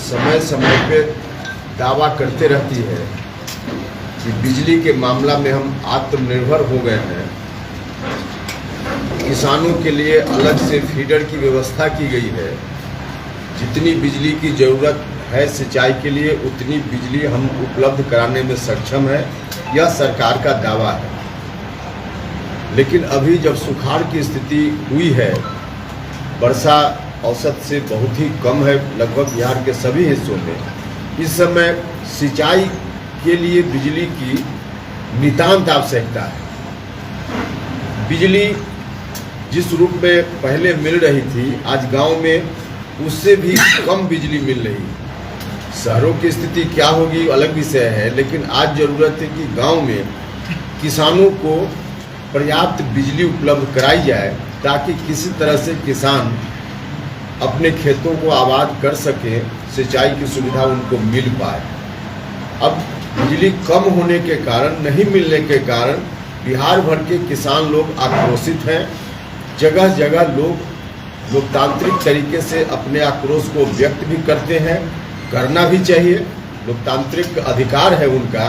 समय समय पे दावा करते रहती है कि बिजली के मामला में हम आत्मनिर्भर हो गए हैं। किसानों के लिए अलग से फीडर की व्यवस्था की गई है। जितनी बिजली की ज़रूरत है सिंचाई के लिए उतनी बिजली हम उपलब्ध कराने में सक्षम है, यह सरकार का दावा है। लेकिन अभी जब सुखाड़ की स्थिति हुई है, वर्षा औसत से बहुत ही कम है लगभग बिहार के सभी हिस्सों में, इस समय सिंचाई के लिए बिजली की नितांत आवश्यकता है। बिजली जिस रूप में पहले मिल रही थी, आज गांव में उससे भी कम बिजली मिल रही है। शहरों की स्थिति क्या होगी अलग विषय है, लेकिन आज ज़रूरत है कि गांव में किसानों को पर्याप्त बिजली उपलब्ध कराई जाए ताकि किसी तरह से किसान अपने खेतों को आबाद कर सकें, सिंचाई की सुविधा उनको मिल पाए। अब बिजली कम होने के कारण, नहीं मिलने के कारण बिहार भर के किसान लोग आक्रोशित हैं। जगह जगह लोग लोकतांत्रिक तरीके से अपने आक्रोश को व्यक्त भी करते हैं, करना भी चाहिए। लोकतांत्रिक अधिकार है उनका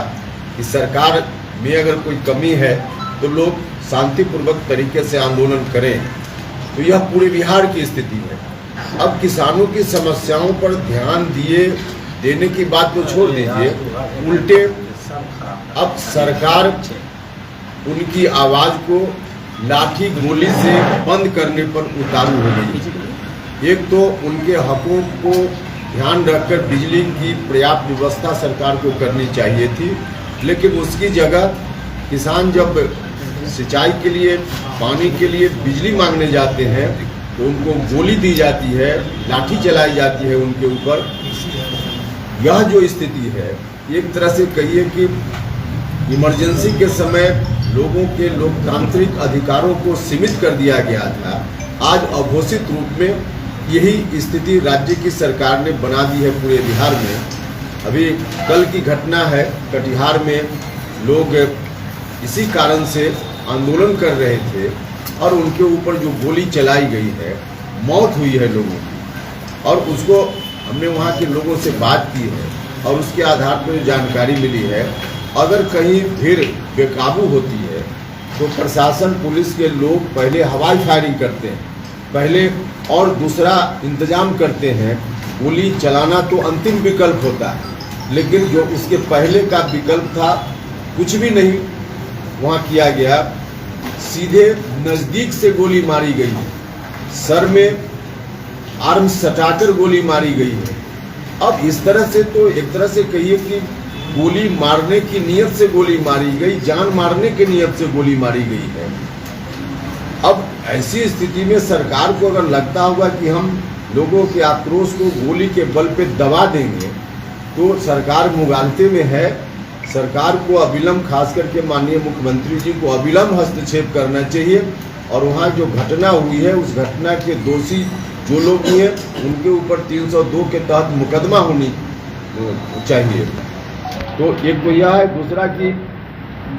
कि सरकार में अगर कोई कमी है तो लोग शांतिपूर्वक तरीके से आंदोलन करें। तो यह पूरे बिहार की स्थिति है। अब किसानों की समस्याओं पर ध्यान देने की बात तो छोड़ दीजिए, उल्टे अब सरकार उनकी आवाज़ को लाठी गोली से बंद करने पर उतारू हो गई। एक तो उनके हकों को ध्यान रखकर बिजली की पर्याप्त व्यवस्था सरकार को करनी चाहिए थी, लेकिन उसकी जगह किसान जब सिंचाई के लिए, पानी के लिए बिजली मांगने जाते हैं तो उनको गोली दी जाती है, लाठी चलाई जाती है उनके ऊपर। यह जो स्थिति है, एक तरह से कहिए कि इमरजेंसी के समय लोगों के लोकतांत्रिक अधिकारों को सीमित कर दिया गया था। आज अघोषित रूप में यही स्थिति राज्य की सरकार ने बना दी है पूरे बिहार में। अभी कल की घटना है, कटिहार में लोग इसी कारण से आंदोलन कर रहे थे और उनके ऊपर जो गोली चलाई गई है, मौत हुई है लोगों की। और उसको हमने वहाँ के लोगों से बात की है और उसके आधार पर जो जानकारी मिली है, अगर कहीं भीड़ बेकाबू होती है तो प्रशासन, पुलिस के लोग पहले हवाई फायरिंग करते हैं, पहले और दूसरा इंतजाम करते हैं। गोली चलाना तो अंतिम विकल्प होता है, लेकिन जो उसके पहले का विकल्प था कुछ भी नहीं वहाँ किया गया। सीधे नज़दीक से गोली मारी गई है, सर में आर्म्स सटाकर गोली मारी गई है। अब इस तरह से तो एक तरह से कहिए कि गोली मारने की नियत से गोली मारी गई, जान मारने की नियत से गोली मारी गई है। अब ऐसी स्थिति में सरकार को अगर लगता होगा कि हम लोगों के आक्रोश को गोली के बल पे दबा देंगे तो सरकार मुगालते में है। सरकार को अविलंब, खास करके माननीय मुख्यमंत्री जी को अविलंब हस्तक्षेप करना चाहिए और वहाँ जो घटना हुई है उस घटना के दोषी जो लोग हुए उनके ऊपर 302 के तहत मुकदमा होनी चाहिए। तो एक तो यह है, दूसरा कि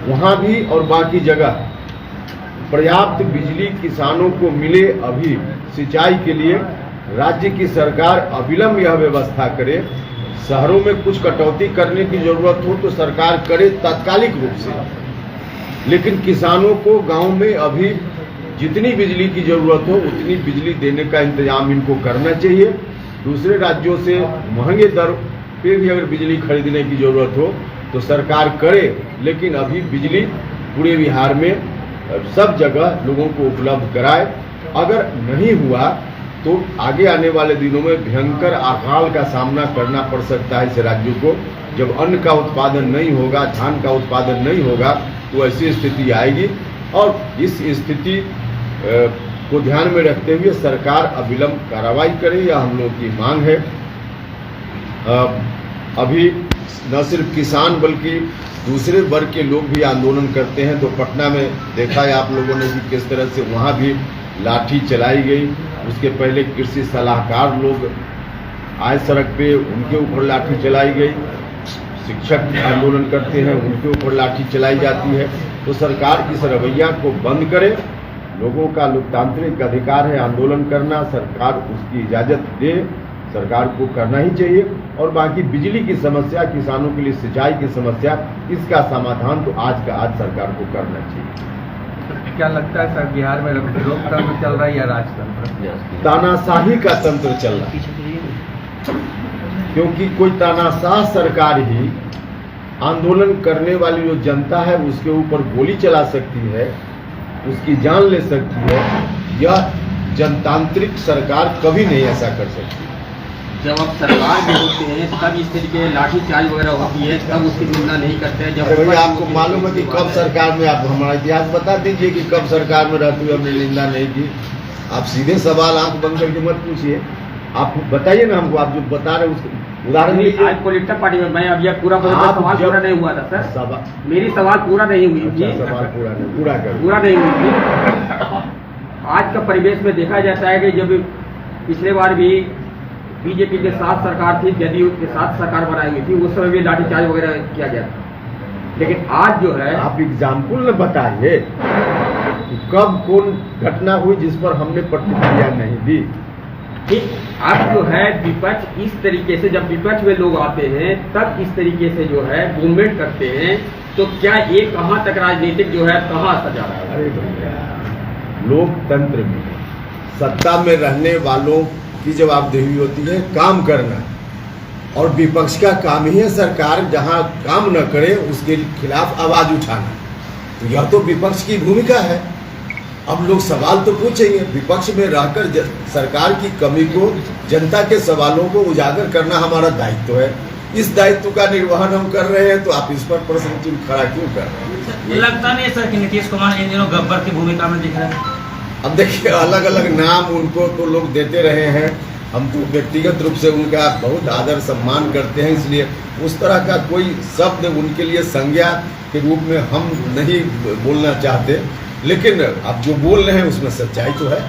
वहाँ भी और बाकी जगह पर्याप्त बिजली किसानों को मिले। अभी सिंचाई के लिए राज्य की सरकार अविलंब यह व्यवस्था करे। शहरों में कुछ कटौती करने की जरूरत हो तो सरकार करे तात्कालिक रूप से, लेकिन किसानों को गांव में अभी जितनी बिजली की जरूरत हो उतनी बिजली देने का इंतजाम इनको करना चाहिए। दूसरे राज्यों से महंगे दर पे भी अगर बिजली खरीदने की जरूरत हो तो सरकार करे, लेकिन अभी बिजली पूरे बिहार में सब जगह लोगों को उपलब्ध कराए। अगर नहीं हुआ तो आगे आने वाले दिनों में भयंकर अकाल का सामना करना पड़ सकता है इस राज्यों को। जब अन्न का उत्पादन नहीं होगा, धान का उत्पादन नहीं होगा तो ऐसी स्थिति आएगी। और इस स्थिति को ध्यान में रखते हुए सरकार अविलंब कार्रवाई करे, यह हम लोगों की मांग है। अभी न सिर्फ किसान बल्कि दूसरे वर्ग के लोग भी आंदोलन करते हैं। तो पटना में देखा है आप लोगों ने भी किस तरह से वहाँ भी लाठी चलाई गई। उसके पहले कृषि सलाहकार लोग आए सड़क पे, उनके ऊपर लाठी चलाई गई। शिक्षक आंदोलन करते हैं, उनके ऊपर लाठी चलाई जाती है। तो सरकार इस रवैया को बंद करे। लोगों का लोकतांत्रिक अधिकार है आंदोलन करना, सरकार उसकी इजाज़त दे। सरकार को करना ही चाहिए। और बाकी बिजली की समस्या, किसानों के लिए सिंचाई की समस्या, इसका समाधान तो आज का आज सरकार को करना चाहिए। क्या लगता है सर, बिहार में लोकतंत्र चल रहा है या राजतंत्र? तानाशाही का तंत्र चल रहा है, क्योंकि कोई तानाशाह सरकार ही आंदोलन करने वाली जो जनता है उसके ऊपर गोली चला सकती है, उसकी जान ले सकती है। यह जनतांत्रिक सरकार कभी नहीं ऐसा कर सकती। जब आप सरकार में होते हैं तब इस तरीके लाठीचार्ज वगैरह होती है, तब उसकी निंदा नहीं करते हैं। जब भैया आपको मालूम है कि कब सरकार में, आप हमारा इतिहास बता दीजिए कि कब सरकार में रहते हुए हमने निंदा नहीं की। आप सीधे सवाल आंख बंद करके मत पूछिए, आप बताइए ना हमको, आप जो बता रहे उसको उदाहरण दीजिए। आज पॉलिटिकल पार्टी में मैं अब यह पूरा सवाल पूरा नहीं हुआ था सर, मेरी सवाल पूरा नहीं हुई थी। सवाल पूरा नहीं हुई थी। आज का परिवेश में देखा जाता है कि जब पिछले बार भी बीजेपी के साथ सरकार थी, जदयू के साथ सरकार बनाई हुई थी, उस समय भी लाठीचार्ज वगैरह किया गया था। लेकिन आज जो है, आप एग्जाम्पल न बताइए कब कौन घटना हुई जिस पर हमने प्रतिक्रिया नहीं दी। अब जो है विपक्ष इस तरीके से, जब विपक्ष में लोग आते हैं तब इस तरीके से जो है मूवमेंट करते हैं, तो क्या ये कहाँ तक राजनीतिक जो है कहाँ सजा रहा है? अरे भैया, लोकतंत्र में सत्ता में रहने वालों की जवाबदेही होती है काम करना, और विपक्ष का काम ही है सरकार जहां काम न करे उसके खिलाफ आवाज उठाना। तो यह तो विपक्ष की भूमिका है। अब लोग सवाल तो पूछेंगे, विपक्ष में रहकर सरकार की कमी को, जनता के सवालों को उजागर करना हमारा दायित्व है। इस दायित्व का निर्वहन हम कर रहे हैं, तो आप इस पर प्रश्न चिन्ह खड़ा क्यों कर रहे हैं? लगता नहीं सर कि नीतीश कुमार इन दिनों गब्बर की भूमिका में दिख रहे हैं? अब देखिए, अलग अलग नाम उनको तो लोग देते रहे हैं, हम तो व्यक्तिगत रूप से उनका बहुत आदर सम्मान करते हैं, इसलिए उस तरह का कोई शब्द उनके लिए संज्ञा के रूप में हम नहीं बोलना चाहते। लेकिन अब जो बोल रहे हैं उसमें सच्चाई तो है।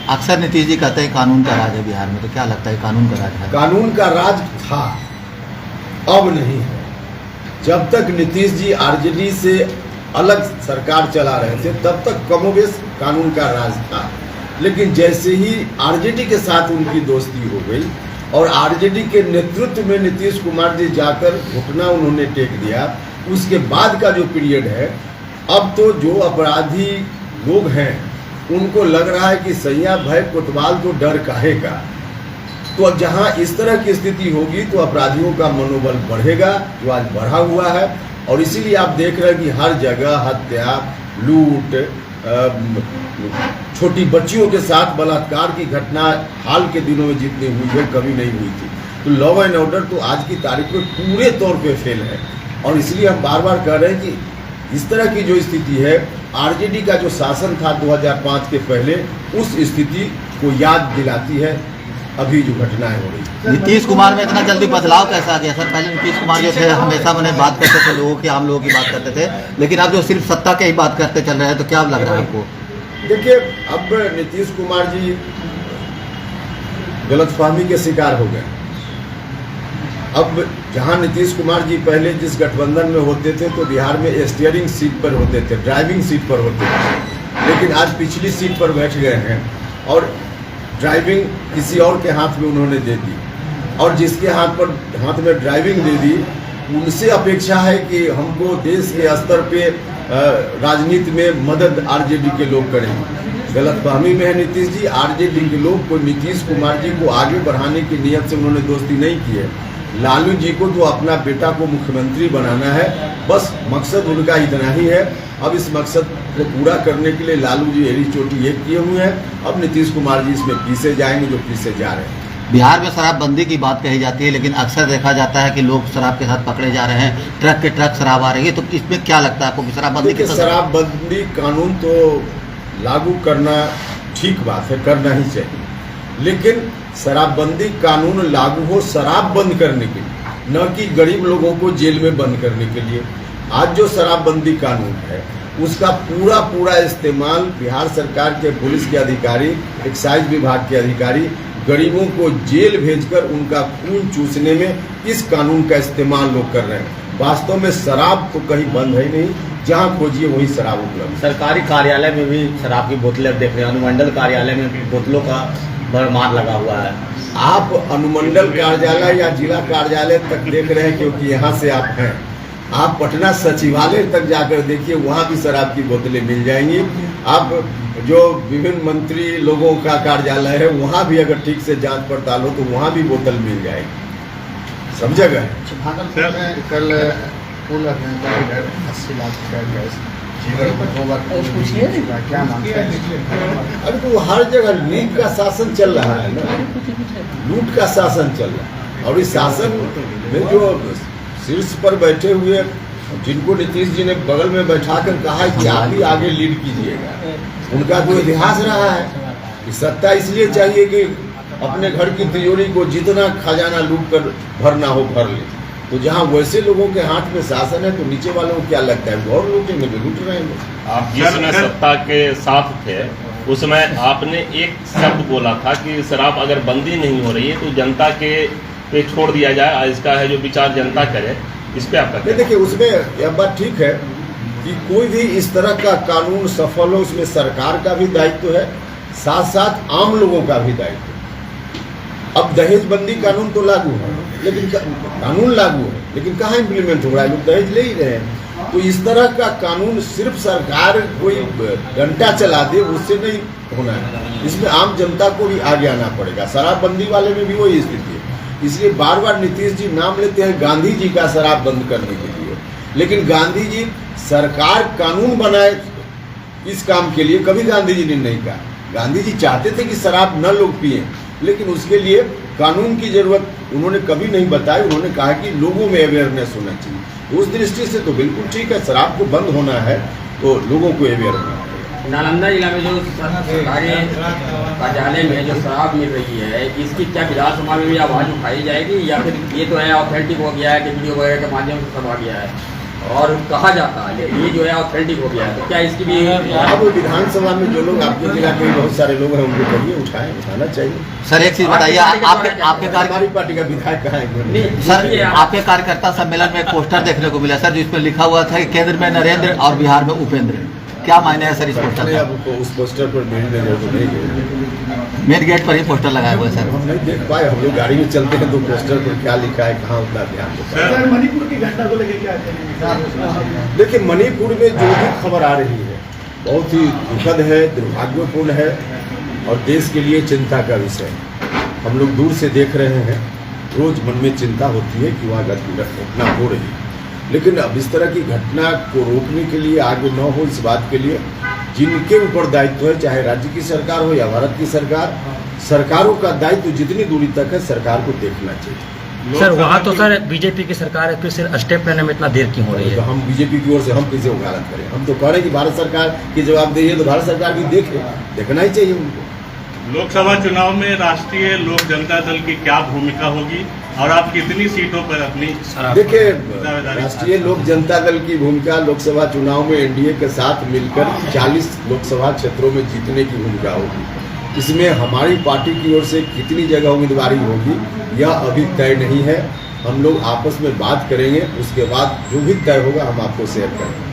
अक्सर नीतीश जी कहते हैं कानून का राज है बिहार में, तो क्या लगता है कानून का राज है? कानून का राज था, अब नहीं है। जब तक नीतीश जी आरजेडी से अलग सरकार चला रहे थे तब तक कमोबेश कानून का राज था। लेकिन जैसे ही आरजेडी के साथ उनकी दोस्ती हो गई और आरजेडी के नेतृत्व में नीतीश कुमार जी जाकर घुटना उन्होंने टेक दिया, उसके बाद का जो पीरियड है, अब तो जो अपराधी लोग हैं उनको लग रहा है कि सैया भय कोतवाल तो डर काहे का। तो अब जहां इस तरह की स्थिति होगी तो अपराधियों का मनोबल बढ़ेगा, जो आज बढ़ा हुआ है। और इसीलिए आप देख रहे हैं कि हर जगह हत्या, लूट, छोटी बच्चियों के साथ बलात्कार की घटना हाल के दिनों में जितनी हुई है कभी नहीं हुई थी। तो लॉ एंड ऑर्डर तो आज की तारीख में पूरे तौर पे फेल है। और इसलिए हम बार बार कह रहे हैं कि इस तरह की जो स्थिति है, आरजेडी का जो शासन था 2005 के पहले, उस स्थिति को याद दिलाती है अभी जो घटनाएं हो रही। नीतीश कुमार में इतना जल्दी बदलाव कैसा आ गया सर? पहले नीतीश कुमार जो थे हमेशा मैंने बात करते थे लोगों की, आम लोगों की बात करते थे, लेकिन अब जो सिर्फ सत्ता के ही बात करते चल रहे हैं, तो क्या लग रहा है आपको? देखिए, अब नीतीश कुमार जी गलतफहमी के शिकार हो गए। अब जहां नीतीश कुमार जी पहले जिस गठबंधन में होते थे तो बिहार में स्टीयरिंग सीट पर होते थे, ड्राइविंग सीट पर होते थे, लेकिन आज पिछली सीट पर बैठ गए हैं और ड्राइविंग किसी और के हाथ में उन्होंने दे दी। और जिसके हाथ में ड्राइविंग दे दी, उनसे अपेक्षा है कि हमको देश के स्तर पे राजनीति में मदद आरजेडी के लोग करेंगे। गलतफहमी में है नीतीश जी। आरजेडी के लोग कोई नीतीश कुमार जी को आगे बढ़ाने की नीयत से उन्होंने दोस्ती नहीं की है। लालू जी को तो अपना बेटा को मुख्यमंत्री बनाना है, बस मकसद उनका इतना ही है। अब इस मकसद को पूरा करने के लिए लालू जी एड़ी चोटी एक किए हुए हैं। अब नीतीश कुमार जी इसमें पीछे जाएंगे जो पीछे जा रहे हैं। बिहार में शराबबंदी की बात कही जाती है, लेकिन अक्सर देखा जाता है कि लोग शराब के साथ पकड़े जा रहे हैं, ट्रक के ट्रक शराब आ रही है, तो इसमें क्या लगता है आपको कि शराबबंदी? शराबबंदी कानून तो लागू करना ठीक बात है, करना ही चाहिए, लेकिन शराबबंदी कानून लागू हो शराब बंद करने के लिए, न कि गरीब लोगों को जेल में बंद करने के लिए। आज जो शराबबंदी कानून है उसका पूरा इस्तेमाल बिहार सरकार के पुलिस के अधिकारी, एक्साइज विभाग के अधिकारी गरीबों को जेल भेजकर उनका खून चूसने में इस कानून का इस्तेमाल लोग कर रहे हैं। वास्तव में शराब तो कहीं बंद है नहीं, जहाँ खोजिए वही शराब उपलब्ध। सरकारी कार्यालय में भी शराब की बोतलें देख रहे हैं, अनुमंडल कार्यालय में बोतलों का भरमार लगा हुआ है। आप अनुमंडल कार्यालय या जिला कार्यालय तक देख रहे हैं, क्योंकि यहाँ से आप हैं। आप पटना सचिवालय तक जाकर देखिए, वहाँ भी शराब की बोतलें मिल जाएंगी। आप जो विभिन्न मंत्री लोगों का कार्यालय है, वहाँ भी अगर ठीक से जांच पड़ताल हो तो वहाँ भी बोतल मिल जाएगी, सब जगह है। भागलपुर में कल पुल अभियंता 80 लाख रुपया क्या मांगते हैं? अरे तो हर जगह लूट का शासन चल रहा है ना, लूट का शासन चल रहा है। और इस शासन में जो शीर्ष पर बैठे हुए, जिनको नीतीश जी ने बगल में बैठाकर कहा है कि आप भी आगे लीड कीजिएगा, उनका तो इतिहास रहा है कि सत्ता इसलिए चाहिए कि अपने घर की तिजोरी को जितना खजाना लूट कर भरना हो भर ले। तो जहाँ वैसे लोगों के हाथ में शासन है तो नीचे वालों को क्या लगता है, और लूटेंगे तो लूट रहे हैं। आप जिस समय सत्ता के साथ थे उस समय आपने एक शब्द बोला था कि शराब अगर बंदी नहीं हो रही है तो जनता के पे छोड़ दिया जाए, इसका है जो विचार जनता करे, इस पे आपका क्या? देखिए, उसमें यह बात ठीक है कि कोई भी इस तरह का कानून सफल हो, उसमें सरकार का भी दायित्व है, साथ साथ आम लोगों का भी दायित्व है। अब दहेज बंदी कानून तो लागू है, लेकिन कानून लागू है, लेकिन कहाँ इम्प्लीमेंट हो रहा है, लोग दहेज ले ही रहे हैं। तो इस तरह का कानून सिर्फ सरकार कोई घंटा चला दे उससे नहीं होना है, इसमें आम जनता को भी आगे आना पड़ेगा। शराबबंदी वाले में भी वही स्थिति है। इसलिए बार बार नीतीश जी नाम लेते हैं गांधी जी का शराब बंद करने के लिए, लेकिन गांधी जी सरकार कानून बनाए इस काम के लिए कभी गांधी जी ने नहीं कहा। गांधी जी चाहते थे कि शराब न लोग पिए, लेकिन उसके लिए कानून की जरूरत उन्होंने कभी नहीं बताई। उन्होंने कहा कि लोगों में अवेयरनेस होना चाहिए। उस दृष्टि से तो बिल्कुल ठीक है, शराब को बंद होना है तो लोगों को अवेयर होना है। नालंदा जिला में जो सरकारी कार्यालय में जो शराब मिल रही है, इसकी क्या विधानसभा में भी आवाज उठाई जाएगी, या फिर ये तो है ऑथेंटिक हो गया है कि वीडियो वगैरह के माध्यम से सब आ गया है और कहा जाता है ये जो है ऑथेंटिक हो गया है, तो क्या इसकी भी अब विधानसभा में जो लोग आपके जिला के बहुत सारे लोग हैं उनको कहिए उठाना चाहिए। सर एक चीज बताइए, आपके हमारी पार्टी का विधायक कहाँ है? सर आपके कार्यकर्ता सम्मेलन में एक पोस्टर देखने को मिला सर, जिसमें लिखा हुआ था कि केंद्र में नरेंद्र और बिहार में उपेंद्र। क्या मायने है सर इस पोस्टर का? अब उस पोस्टर पर मेरी नजर तो नहीं गई। मेन गेट पर ही पोस्टर लगाया हुआ है सर। हम नहीं देख पाए, हम लोग गाड़ी में चलते हैं तो पोस्टर पर क्या लिखा है कहाँ उतना ध्यान देता है। मणिपुर की घटना को लेकर क्या कहेंगे? देखिए, मणिपुर में जो भी खबर आ रही है बहुत ही दुखद है, दुर्भाग्यपूर्ण है और देश के लिए चिंता का विषय है। हम लोग दूर से देख रहे हैं, रोज मन में चिंता होती है कि वहाँ घटना हो रही है, लेकिन अब इस तरह की घटना को रोकने के लिए, आगे न हो इस बात के लिए जिनके ऊपर दायित्व है, चाहे राज्य की सरकार हो या भारत की सरकार, सरकारों का दायित्व जितनी दूरी तक है सरकार को देखना चाहिए। सर वहाँ तो सर बीजेपी की सरकार है, फिर सिर्फ स्टेप लेने में इतना देर क्यों हो रही है? तो हम बीजेपी की ओर से हम किसी वकालत करें? हम तो कह रहे हैं कि भारत सरकार की जवाबदेही है तो भारत सरकार भी देखना ही चाहिए उनको। लोकसभा चुनाव में राष्ट्रीय लोक जनता दल की क्या भूमिका होगी और आप कितनी सीटों पर अपनी? देखिए, राष्ट्रीय लोक जनता दल की भूमिका लोकसभा चुनाव में एनडीए के साथ मिलकर 40 लोकसभा क्षेत्रों में जीतने की भूमिका होगी। इसमें हमारी पार्टी की ओर से कितनी जगह उम्मीदवारी होगी यह अभी तय नहीं है। हम लोग आपस में बात करेंगे, उसके बाद जो भी तय होगा हम आपको शेयर करेंगे।